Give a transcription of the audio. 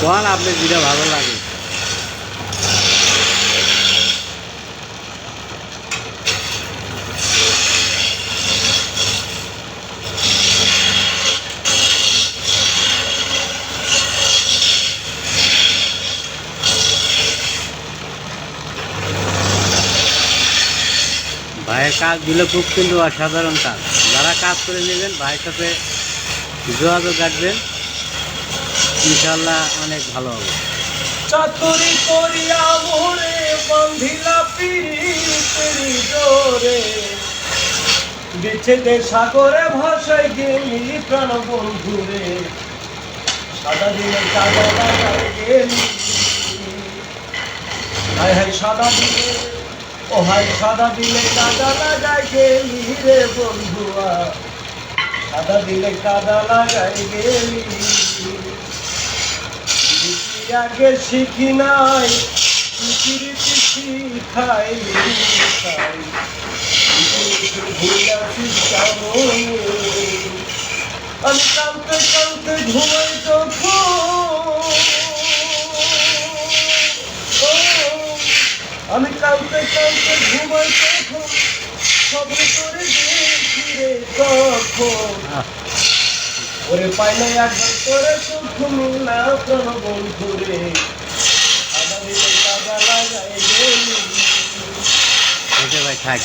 কোন আপনি যেটা ভালো লাগে। ভাইয়ের কাজগুলো খুব কিন্তু অসাধারণ কাজ। যারা কাজ করে নেবেন ভাইয়ের সাথে যোগাযোগ রাখবেন, ইনশাল্লাহ অনেক ভালো হবে। চাতুরি করিয়া মোরে বান্ধিলা পিরিতেরি জোরে, বিচ্ছেদে সাগরে ভাসাই গেলি প্রাণ বন্ধুরে, সাদা দিনে কাদা লাগাই গেলি, হায় হায় সাদা দিলে, ও হায় সাদা দিলে কাদা লাগাই গেলি রে বন্ধুয়া, সাদা দিলে কাদা লাগাই গেলি। আগে শিখি নাই পিরিতি শিখাই, আমি কাঁদতে কাঁদতে ঘুমাই যখন, আমি কাঁদতে কাঁদতে ঘুমাই তখন, স্বপ্ন করে দেখি রে তখন, ওরে পাইলে একবার করে সুখ মিলা প্রাণ বন্ধুরে, সাদা দিলে কাদা লাগাই গেলি। ভাই থাক।